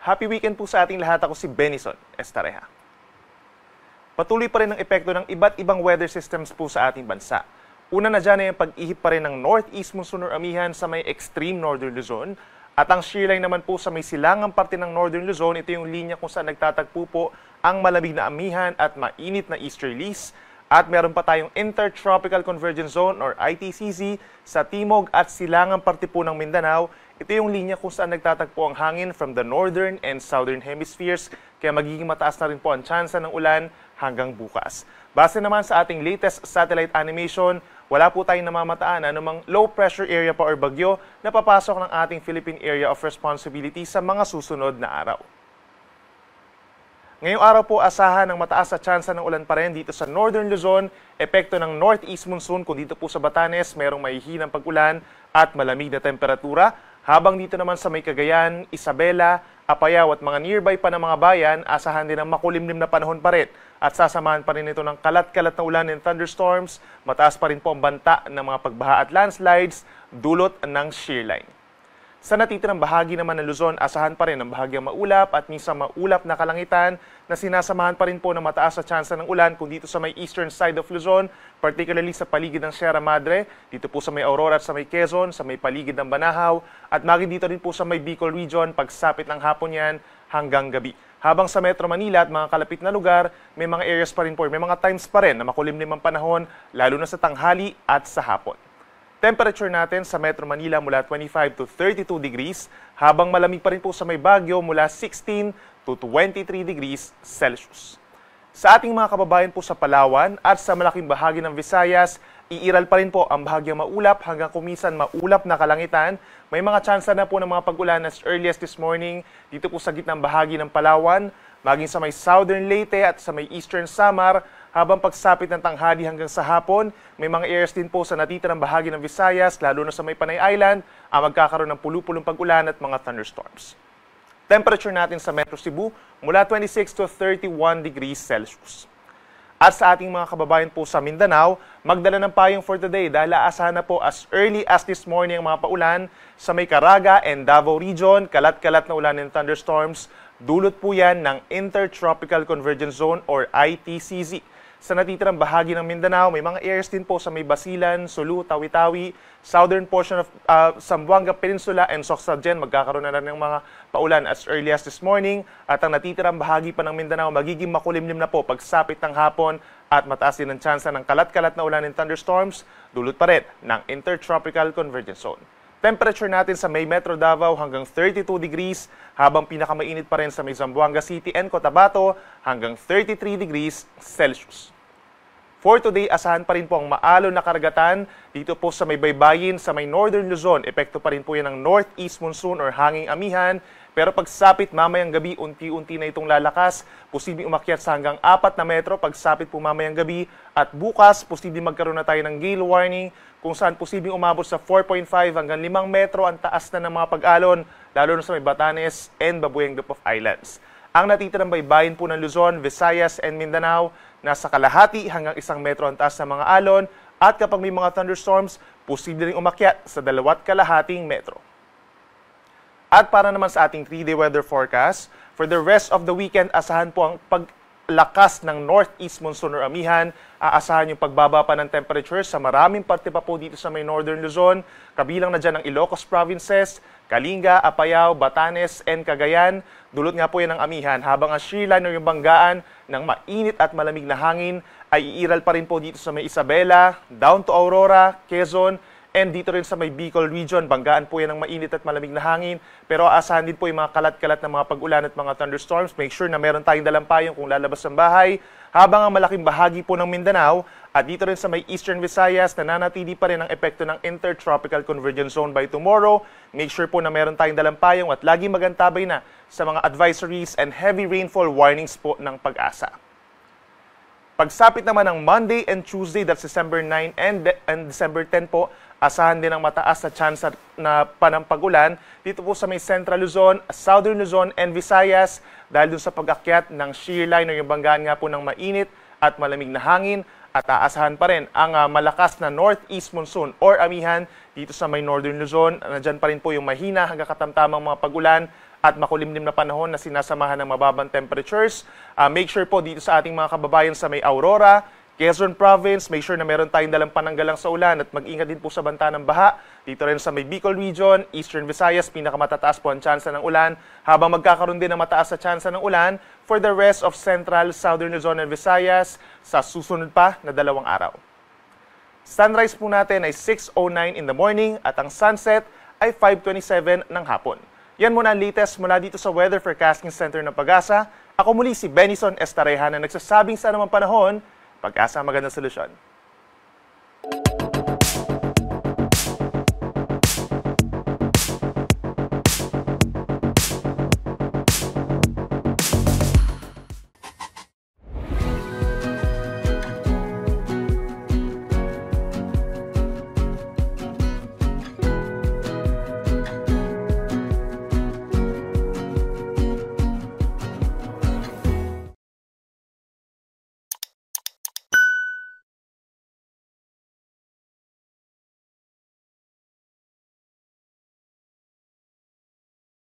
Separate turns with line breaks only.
Happy weekend po sa ating lahat. Ako si Benison Estareja. Patuloy pa rin ang epekto ng iba't ibang weather systems po sa ating bansa. Una na dyan ay ang pag-ihip pa rin ng northeast monsoon or amihan sa may extreme northern Luzon. At ang shear line naman po sa may silangang parte ng northern Luzon, ito yung linya kung saan nagtatagpo po ang malamig na amihan at mainit na easterlies. At meron pa tayong Intertropical Convergence Zone or ITCZ sa timog at silangang parte po ng Mindanao. Ito yung linya kung saan nagtatagpo ang hangin from the northern and southern hemispheres, kaya magiging mataas na rin po ang tsansa ng ulan hanggang bukas. Base naman sa ating latest satellite animation, wala po tayong namamataan anumang low pressure area pa or bagyo na papasok ng ating Philippine Area of Responsibility sa mga susunod na araw. Ngayong araw po, asahan ng mataas sa tsansa ng ulan pa rin dito sa Northern Luzon, epekto ng northeast monsoon kung dito po sa Batanes merong mahihinang pag-ulan at malamig na temperatura, habang dito naman sa may Cagayan, Isabela, Apayao at mga nearby pa ng mga bayan, asahan din ang makulimlim na panahon pa rin at sasamahan pa rin ito ng kalat-kalat na ulan and thunderstorms, mataas pa rin po ang banta ng mga pagbaha at landslides, dulot ng shear line. Sa natitirang bahagi naman ng Luzon, asahan pa rin ang bahagyang maulap at minsan maulap na kalangitan na sinasamahan pa rin po ng mataas sa tsansa ng ulan kung dito sa may eastern side of Luzon, particularly sa paligid ng Sierra Madre, dito po sa may Aurora at sa may Quezon, sa may paligid ng Banahaw, at maging dito rin po sa may Bicol region, pagsapit ng hapon yan hanggang gabi. Habang sa Metro Manila at mga kalapit na lugar, may mga areas pa rin po, may mga times pa rin na makulimlim ang panahon, lalo na sa tanghali at sa hapon. Temperature natin sa Metro Manila mula 25 to 32 degrees, habang malamig pa rin po sa may Baguio mula 16 to 23 degrees Celsius. Sa ating mga kababayan po sa Palawan at sa malaking bahagi ng Visayas, iiral pa rin po ang bahagyang maulap hanggang kumisan maulap na kalangitan. May mga tsansa na po ng mga pag-ulan as early as this morning dito po sa gitnang bahagi ng Palawan, maging sa may southern Leyte at sa may eastern Samar. Habang pagsapit ng tanghali hanggang sa hapon, may mga areas din po sa natitirang bahagi ng Visayas, lalo na sa may Panay Island, ang magkakaroon ng pulu-pulong pag-ulan at mga thunderstorms. Temperature natin sa Metro Cebu mula 26 to 31 degrees Celsius. At sa ating mga kababayan po sa Mindanao, magdala ng payong for today dahil aasahan na po as early as this morning ang mga paulan sa may Caraga and Davao region, kalat-kalat na ulan and thunderstorms. Dulot po yan ng Intertropical Convergence Zone or ITCZ. Sa natitirang bahagi ng Mindanao, may mga areas din po sa may Basilan, Sulu, Tawi-Tawi, southern portion of Zamboanga Peninsula and Socsalgen, magkakaroon na rin ng mga paulan as early as this morning. At ang natitirang bahagi pa ng Mindanao, magiging makulimlim na po pagsapit ng hapon at mataas din ang tsansa ng kalat-kalat na ulan and thunderstorms, dulot pa rin ng Intertropical Convergence Zone. Temperature natin sa may Metro Davao hanggang 32 degrees, habang pinakamainit pa rin sa may Zamboanga City and Cotabato hanggang 33 degrees Celsius. For today, asahan pa rin po ang maalon na karagatan dito po sa may baybayin sa may Northern Luzon. Epekto pa rin po yan ng northeast monsoon or hanging amihan. Pero pagsapit mamayang gabi, unti-unti na itong lalakas. Posibleng umakyat sa hanggang 4 na metro pagsapit po mamayang gabi. At bukas, posibleng magkaroon na tayo ng gale warning kung saan posibleng umabot sa 4.5 hanggang 5 metro ang taas na ng mga pag-alon, lalo na sa may Batanes and Babueng Group of Islands. Ang natitirang baybayin po ng Luzon, Visayas and Mindanao, nasa kalahati hanggang 1 metro ang taas ng mga alon. At kapag may mga thunderstorms, posible ring umakyat sa 2.5 metro. At para naman sa ating 3-day weather forecast, for the rest of the weekend, asahan po ang paglakas ng northeast monsoon or amihan. Aasahan yung pagbaba pa ng temperature sa maraming parte pa po dito sa may Northern Luzon. Kabilang na dyan ang Ilocos Provinces, Kalinga, Apayao, Batanes, and Cagayan. Dulot nga po yan ng amihan, habang ang shear line o yung banggaan ng mainit at malamig na hangin ay iiral pa rin po dito sa may Isabela, down to Aurora, Quezon, and dito rin sa may Bicol region, banggaan po yan ng mainit at malamig na hangin. Pero aasahan din po yung mga kalat-kalat na mga pag-ulan at mga thunderstorms. Make sure na meron tayong dalang payong kung lalabas ng bahay. Habang ang malaking bahagi po ng Mindanao at dito rin sa may Eastern Visayas, nananatili pa rin ang epekto ng Intertropical Convergence Zone by tomorrow. Make sure po na meron tayong dalang payong at laging magantabay na sa mga advisories and heavy rainfall warnings po ng Pag-asa. Pagsapit naman ng Monday and Tuesday, that's December 9 and December 10 po, asahan din ang mataas na tsansa na panampagulan dito po sa may Central Luzon, Southern Luzon, and Visayas dahil dun sa pag-akyat ng shear line o yung banggaan nga po ng mainit at malamig na hangin. At aasahan pa rin ang malakas na northeast monsoon or amihan dito sa may Northern Luzon. Nandyan pa rin po yung mahina hanggang katamtamang mga pagulan at makulimlim na panahon na sinasamahan ng mababang temperatures. Make sure po dito sa ating mga kababayan sa may Aurora, Quezon Province, make sure na meron tayong dalang pananggalang sa ulan at mag-ingat din po sa banta ng baha. Dito rin sa may Bicol Region, Eastern Visayas, pinakamatataas po ang tsansa ng ulan, habang magkakaroon din ng mataas sa tsansa ng ulan for the rest of Central, Southern Luzon and Visayas sa susunod pa na 2 araw. Sunrise po natin ay 6:09 in the morning at ang sunset ay 5:27 ng hapon. Yan muna ang latest mula dito sa Weather Forecasting Center ng Pag-asa. Ako muli si Benison Estareja na nagsasabing sa anumang panahon, Pag-asa, magandang solusyon.